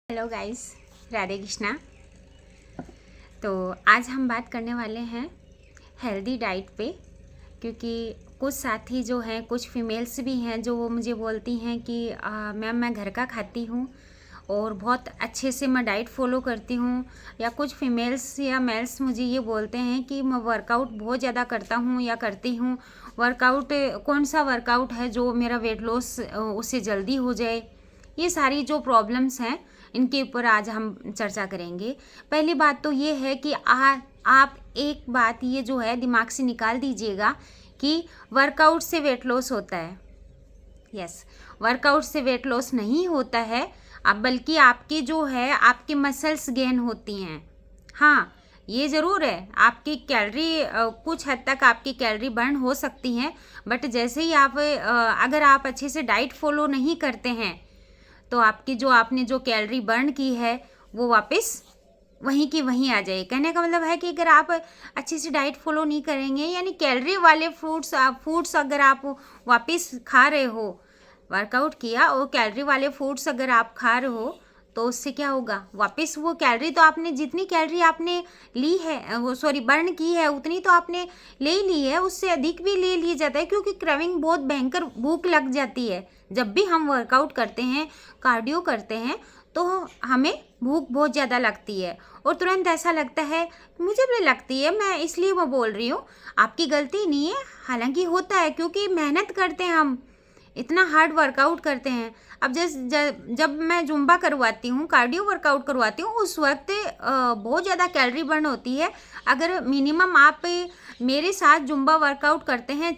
Hello guys, Radhe Krishna. तो आज हम बात करने वाले हैं हेल्दी डाइट पे, क्योंकि कुछ साथी जो हैं, कुछ फीमेल्स भी हैं जो वो मुझे बोलती हैं कि मैम मैं घर का खाती हूँ और बहुत अच्छे से मैं डाइट फॉलो करती हूँ, या कुछ फीमेल्स या मेल्स मुझे ये बोलते हैं कि मैं वर्कआउट बहुत ज़्यादा करता हूँ या करती हूँ। वर्कआउट कौन सा वर्कआउट है जो मेरा वेट लॉस उससे जल्दी हो जाए। ये सारी जो प्रॉब्लम्स हैं इनके ऊपर आज हम चर्चा करेंगे। पहली बात तो ये है कि आप एक बात ये जो है दिमाग से निकाल दीजिएगा कि वर्कआउट से वेट लॉस होता है। यस, वर्कआउट से वेट लॉस नहीं होता है, अब बल्कि आपकी जो है आपकी मसल्स गेन होती हैं। हाँ, ये ज़रूर है आपकी कैलोरी कुछ हद तक आपकी कैलोरी बर्न हो सकती हैं, बट जैसे ही आप अगर आप अच्छे से डाइट फॉलो नहीं करते हैं तो आपकी जो आपने जो कैलोरी बर्न की है वो वापस वहीं की वहीं आ जाए। कहने का मतलब है कि अगर आप अच्छे से डाइट फॉलो नहीं करेंगे, यानी कैलोरी वाले फूड्स अगर आप वापस खा रहे हो, वर्कआउट किया और कैलोरी वाले फूड्स अगर आप खा रहे हो, तो उससे क्या होगा, वापस वो कैलोरी तो आपने जितनी कैलोरी आपने ली है वो बर्न की है उतनी तो आपने ले ही ली है, उससे अधिक भी ले लिया जाता है, क्योंकि क्रेविंग बहुत भयंकर भूख लग जाती है। जब भी हम वर्कआउट करते हैं, कार्डियो करते हैं, तो हमें भूख बहुत ज़्यादा लगती है और तुरंत ऐसा लगता है, मुझे भी लगती है, मैं इसलिए वो बोल रही हूँ, आपकी गलती नहीं है, हालांकि होता है क्योंकि मेहनत करते हैं, हम इतना हार्ड वर्कआउट करते हैं। अब जब मैं जुम्बा करवाती हूँ, कार्डियो वर्कआउट करवाती हूँ, उस वक्त बहुत ज़्यादा कैलोरी बर्न होती है। अगर मिनिमम आप मेरे साथ जुम्बा वर्कआउट करते हैं,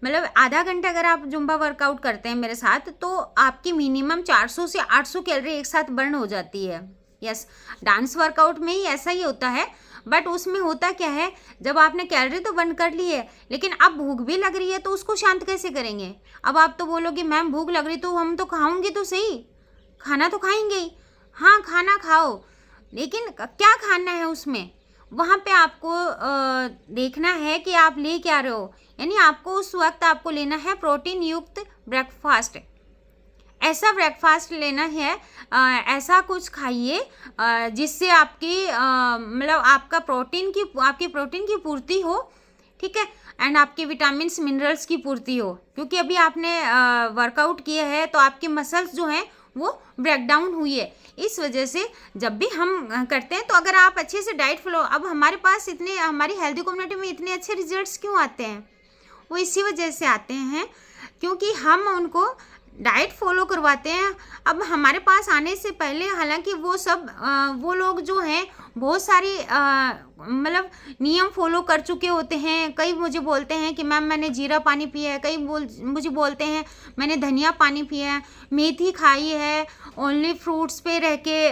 मतलब आधा घंटा अगर आप जुम्बा वर्कआउट करते हैं मेरे साथ, तो आपकी मिनिमम 400 से 800 कैलोरी एक साथ बर्न हो जाती है। यस, डांस वर्कआउट में ही ऐसा ही होता है, बट उसमें होता क्या है, जब आपने कैलोरी तो बर्न कर ली है, लेकिन अब भूख भी लग रही है, तो उसको शांत कैसे करेंगे। अब आप तो बोलोगे मैम भूख लग रही, तो हम तो खाऊंगी तो सही, खाना तो खाएंगे ही। हाँ, खाना खाओ, लेकिन क्या खाना है उसमें, वहाँ पे आपको देखना है कि आप ले क्या रहे हो। यानी आपको उस वक्त आपको लेना है प्रोटीन युक्त ब्रेकफास्ट। ऐसा ब्रेकफास्ट लेना है, ऐसा कुछ खाइए जिससे आपकी मतलब आपकी प्रोटीन की पूर्ति हो, ठीक है, एंड आपके विटामिन्स मिनरल्स की पूर्ति हो, क्योंकि अभी आपने वर्कआउट किया है तो आपके मसल्स जो हैं वो ब्रेक डाउन हुई है। इस वजह से जब भी हम करते हैं, तो अगर आप अच्छे से डाइट फॉलो, अब हमारे पास इतने, हमारी हेल्दी कम्युनिटी में इतने अच्छे रिजल्ट्स क्यों आते हैं, वो इसी वजह से आते हैं क्योंकि हम उनको डाइट फॉलो करवाते हैं। अब हमारे पास आने से पहले हालांकि वो लोग जो हैं बहुत सारी मतलब नियम फॉलो कर चुके होते हैं। कई मुझे बोलते हैं कि मैम मैंने जीरा पानी पिया है, कई मुझे बोलते हैं मैंने धनिया पानी पिया है, मेथी खाई है, ओनली फ्रूट्स पे रह के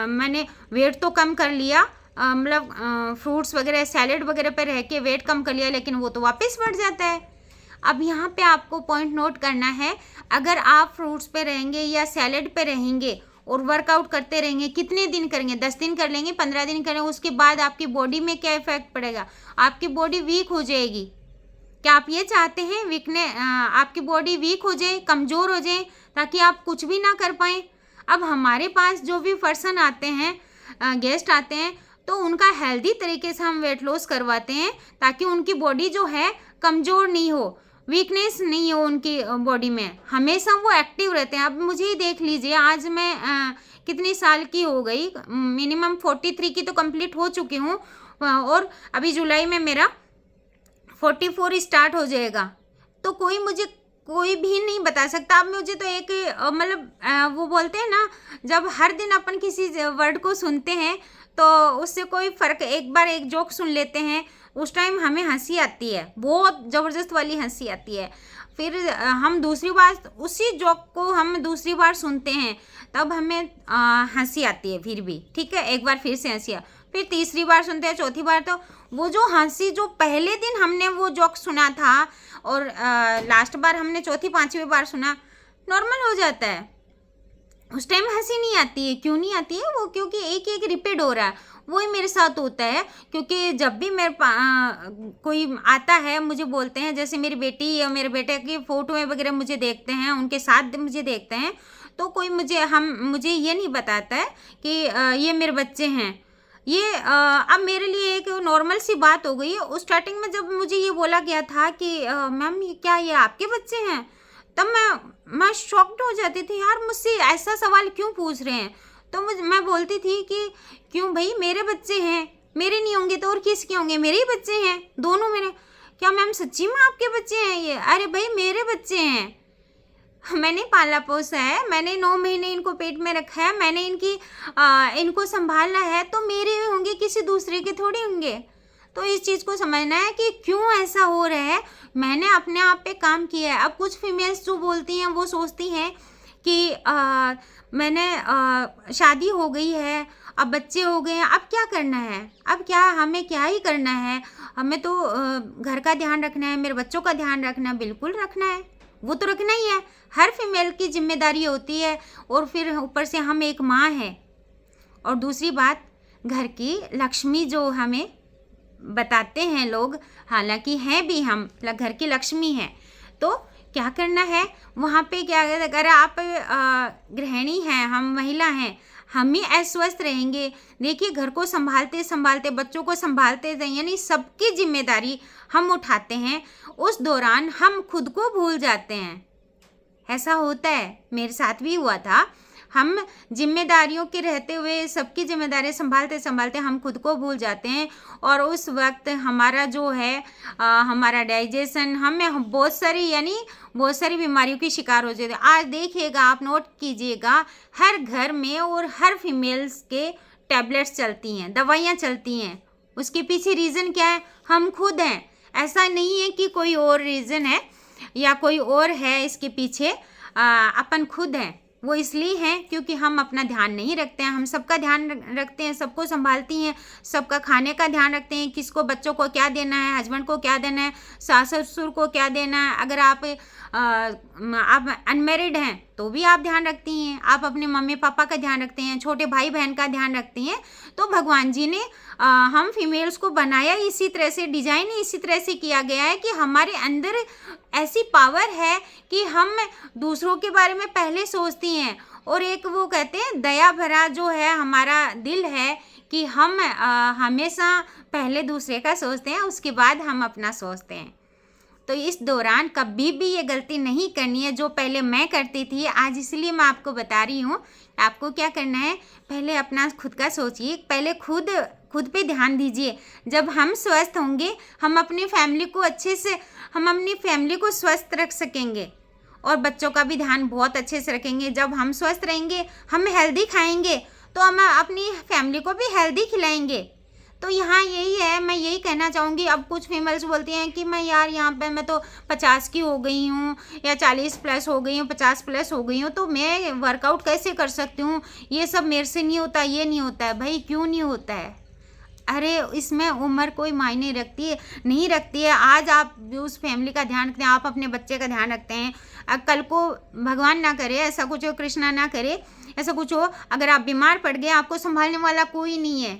मैंने वेट तो कम कर लिया, मतलब फ्रूट्स वगैरह सैलेड वगैरह पे रह के वेट कम कर लिया, लेकिन वो तो वापस बढ़ जाता है। अब यहाँ पे आपको पॉइंट नोट करना है, अगर आप फ्रूट्स पे रहेंगे या सैलेड पे रहेंगे और वर्कआउट करते रहेंगे, कितने दिन करेंगे, 10 दिन कर लेंगे, 15 दिन करेंगे, उसके बाद आपकी बॉडी में क्या इफेक्ट पड़ेगा, आपकी बॉडी वीक हो जाएगी। क्या आप ये चाहते हैं आपकी बॉडी वीक हो जाए, कमज़ोर हो जाए, ताकि आप कुछ भी ना कर पाएँ। अब हमारे पास जो भी पर्सन आते हैं, गेस्ट आते हैं, तो उनका हेल्दी तरीके से हम वेट लॉस करवाते हैं, ताकि उनकी बॉडी जो है कमज़ोर नहीं हो, वीकनेस नहीं हो उनकी बॉडी में, हमेशा वो एक्टिव रहते हैं। अब मुझे ही देख लीजिए, आज मैं कितनी साल की हो गई, मिनिमम 43 की तो कंप्लीट हो चुकी हूँ, और अभी जुलाई में मेरा 44 स्टार्ट हो जाएगा। तो कोई भी नहीं बता सकता। अब मुझे तो एक मतलब वो बोलते हैं ना, जब हर दिन अपन किसी वर्ड को सुनते हैं तो उससे कोई फ़र्क, एक बार एक जोक सुन लेते हैं, उस टाइम हमें हंसी आती है, बहुत ज़बरदस्त वाली हंसी आती है। फिर हम दूसरी बार उसी जोक को हम दूसरी बार सुनते हैं, तब हमें हंसी आती है फिर भी, ठीक है, एक बार फिर से हंसी फिर तीसरी बार सुनते हैं, चौथी बार, तो वो जो हंसी जो पहले दिन हमने वो जोक सुना था और लास्ट बार हमने चौथी पांचवी बार सुना, नॉर्मल हो जाता है। उस टाइम हंसी नहीं आती है, क्यों नहीं आती है वो, क्योंकि एक एक रिपीट हो रहा है। वही मेरे साथ होता है, क्योंकि जब भी कोई आता है मुझे बोलते हैं, जैसे मेरी बेटी या मेरे बेटे की फ़ोटो वगैरह मुझे देखते हैं, उनके साथ मुझे देखते हैं, तो कोई मुझे ये नहीं बताता है कि ये मेरे बच्चे हैं। ये अब मेरे लिए एक नॉर्मल सी बात हो गई है। उस स्टार्टिंग में जब मुझे ये बोला गया था कि मैम ये क्या ये आपके बच्चे हैं, तब मैं शॉक्ड हो जाती थी, यार मुझसे ऐसा सवाल क्यों पूछ रहे हैं। तो मैं बोलती थी कि क्यों भाई, मेरे बच्चे हैं, मेरे नहीं होंगे तो और किसके होंगे, मेरे ही बच्चे हैं दोनों मेरे। क्या मैम सच्ची में आपके बच्चे हैं ये? अरे भाई मेरे बच्चे हैं, मैंने पाला पोसा है, मैंने 9 महीने इनको पेट में रखा है, मैंने इनको संभाला है, तो मेरे होंगे, किसी दूसरे के थोड़ी होंगे। तो इस चीज़ को समझना है कि क्यों ऐसा हो रहा है। मैंने अपने आप पे काम किया है। अब कुछ फीमेल्स जो बोलती हैं वो सोचती हैं कि मैंने शादी हो गई है, अब बच्चे हो गए हैं, अब क्या करना है, अब क्या हमें क्या ही करना है, हमें तो घर का ध्यान रखना है, मेरे बच्चों का ध्यान रखना है। बिल्कुल रखना है, वो तो रखना ही है, हर फीमेल की जिम्मेदारी होती है। और फिर ऊपर से हम एक माँ है। और दूसरी बात, घर की लक्ष्मी जो हमें बताते हैं लोग, हालांकि हैं भी हम घर की लक्ष्मी हैं। तो क्या करना है वहाँ पे, क्या अगर आप गृहिणी हैं, हम महिला हैं, हम ही अस्वस्थ रहेंगे। देखिए घर को संभालते संभालते, बच्चों को संभालते यानी सबकी जिम्मेदारी हम उठाते हैं, उस दौरान हम खुद को भूल जाते हैं। ऐसा होता है, मेरे साथ भी हुआ था। हम जिम्मेदारियों के रहते हुए सबकी जिम्मेदारी संभालते संभालते हम खुद को भूल जाते हैं, और उस वक्त हमारा जो है हमारा डाइजेशन, हमें बहुत सारी बीमारियों की शिकार हो जाते हैं। आज देखिएगा, आप नोट कीजिएगा, हर घर में और हर फीमेल्स के टैबलेट्स चलती हैं, दवाइयाँ चलती हैं। उसके पीछे रीज़न क्या है? हम खुद हैं। ऐसा नहीं है कि कोई और रीज़न है या कोई और है इसके पीछे, अपन खुद हैं। वो इसलिए हैं क्योंकि हम अपना ध्यान नहीं रखते हैं। हम सबका ध्यान रखते हैं, सबको संभालती हैं, सबका खाने का ध्यान रखते हैं, किसको, बच्चों को क्या देना है, हस्बैंड को क्या देना है, सास ससुर को क्या देना है। अगर आप अनमेरिड हैं तो भी आप ध्यान रखती हैं, आप अपने मम्मी पापा का ध्यान रखते हैं, छोटे भाई बहन का ध्यान रखती हैं। तो भगवान जी ने हम फीमेल्स को बनाया इसी तरह से, डिजाइन इसी तरह से किया गया है कि हमारे अंदर ऐसी पावर है कि हम दूसरों के बारे में पहले सोचती हैं। और एक वो कहते हैं दया भरा जो है हमारा दिल है कि हम हमेशा पहले दूसरे का सोचते हैं, उसके बाद हम अपना सोचते हैं। तो इस दौरान कभी भी ये गलती नहीं करनी है जो पहले मैं करती थी। आज इसलिए मैं आपको बता रही हूँ, आपको क्या करना है, पहले अपना खुद का सोचिए, पहले खुद पे ध्यान दीजिए। जब हम स्वस्थ होंगे, हम अपनी फैमिली को स्वस्थ रख सकेंगे, और बच्चों का भी ध्यान बहुत अच्छे से रखेंगे। जब हम स्वस्थ रहेंगे, हम हेल्दी खाएंगे, तो हम अपनी फैमिली को भी हेल्दी खिलाएंगे। तो यहाँ यही है, मैं यही कहना चाहूँगी। अब कुछ फीमेल्स बोलती हैं कि मैं तो 50 की हो गई हूँ, या 40 प्लस हो गई हूँ, 50 प्लस हो गई हूँ, तो मैं वर्कआउट कैसे कर सकती हूँ, ये सब मेरे से नहीं होता, ये नहीं होता है। भाई क्यों नहीं होता है? अरे इसमें उम्र कोई मायने नहीं रखती है। आज आप उस फैमिली का ध्यान रखते हैं, आप अपने बच्चे का ध्यान रखते हैं, कल को भगवान ना करे ऐसा कुछ हो, कृष्णा ना करे ऐसा कुछ हो, अगर आप बीमार पड़ गए, आपको संभालने वाला कोई नहीं है,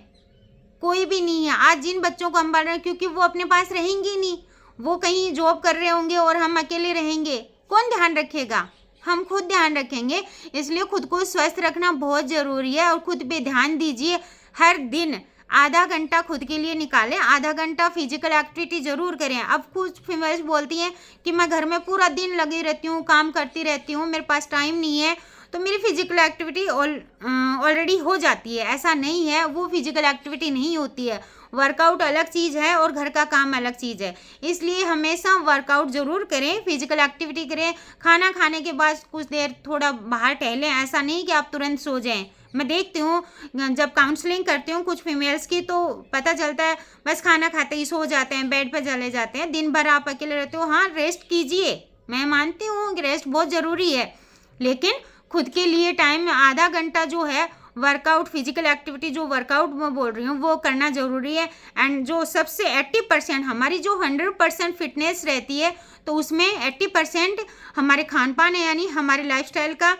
कोई भी नहीं है। आज जिन बच्चों को संभाल रहे हैं, क्योंकि वो अपने पास रहेंगे नहीं, वो कहीं जॉब कर रहे होंगे और हम अकेले रहेंगे, कौन ध्यान रखेगा? हम खुद ध्यान रखेंगे। इसलिए खुद को स्वस्थ रखना बहुत ज़रूरी है, और खुद पे ध्यान दीजिए। हर दिन आधा घंटा खुद के लिए निकालें, आधा घंटा फिजिकल एक्टिविटी ज़रूर करें। अब कुछ फीमेल्स बोलती हैं कि मैं घर में पूरा दिन लगी रहती हूँ, काम करती रहती हूँ, मेरे पास टाइम नहीं है, तो मेरी फिजिकल एक्टिविटी ऑलरेडी हो जाती है। ऐसा नहीं है, वो फिजिकल एक्टिविटी नहीं होती है। वर्कआउट अलग चीज़ है और घर का काम अलग चीज़ है। इसलिए हमेशा वर्कआउट ज़रूर करें, फिजिकल एक्टिविटी करें। खाना खाने के बाद कुछ देर थोड़ा बाहर टहलें। ऐसा नहीं कि आप तुरंत सो जाएं। मैं देखती हूँ जब काउंसलिंग करती हूँ कुछ फीमेल्स की, तो पता चलता है बस खाना खाते ही सो जाते हैं, बेड पर चले जाते हैं। दिन भर आप अकेले रहते हो। हाँ, रेस्ट कीजिए, मैं मानती हूँ कि रेस्ट बहुत ज़रूरी है, लेकिन खुद के लिए टाइम आधा घंटा जो है वर्कआउट, फिजिकल एक्टिविटी, जो वर्कआउट मैं बोल रही हूँ वो करना ज़रूरी है। एंड जो सबसे 80% हमारी जो 100% फिटनेस रहती है, तो उसमें 80% हमारे खान पान है, यानी हमारे लाइफस्टाइल का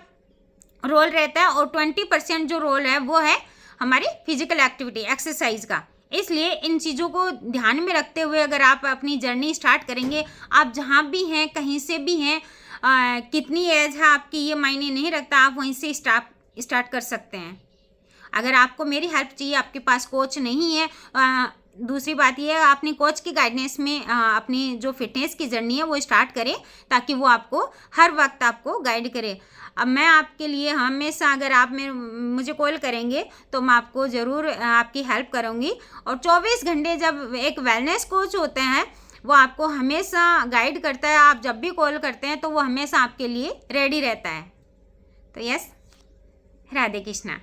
रोल रहता है, और 20% जो रोल है वो है हमारी फिजिकल एक्टिविटी, एक्सरसाइज का। इसलिए इन चीज़ों को ध्यान में रखते हुए अगर आप अपनी जर्नी स्टार्ट करेंगे, आप जहाँ भी हैं, कहीं से भी हैं, कितनी एज है आपकी ये मायने नहीं रखता, आप वहीं से स्टार्ट कर सकते हैं। अगर आपको मेरी हेल्प चाहिए, आपके पास कोच नहीं है, दूसरी बात यह है अपने कोच की गाइडेंस में अपनी जो फिटनेस की जर्नी है वो स्टार्ट करें, ताकि वो आपको हर वक्त आपको गाइड करे। अब मैं आपके लिए हमेशा, अगर आप मुझे कॉल करेंगे तो मैं आपको ज़रूर आपकी हेल्प करूँगी। और 24 घंटे जब एक वेलनेस कोच होते हैं वो आपको हमेशा गाइड करता है। आप जब भी कॉल करते हैं तो वो हमेशा आपके लिए रेडी रहता है। तो यस, राधे कृष्णा।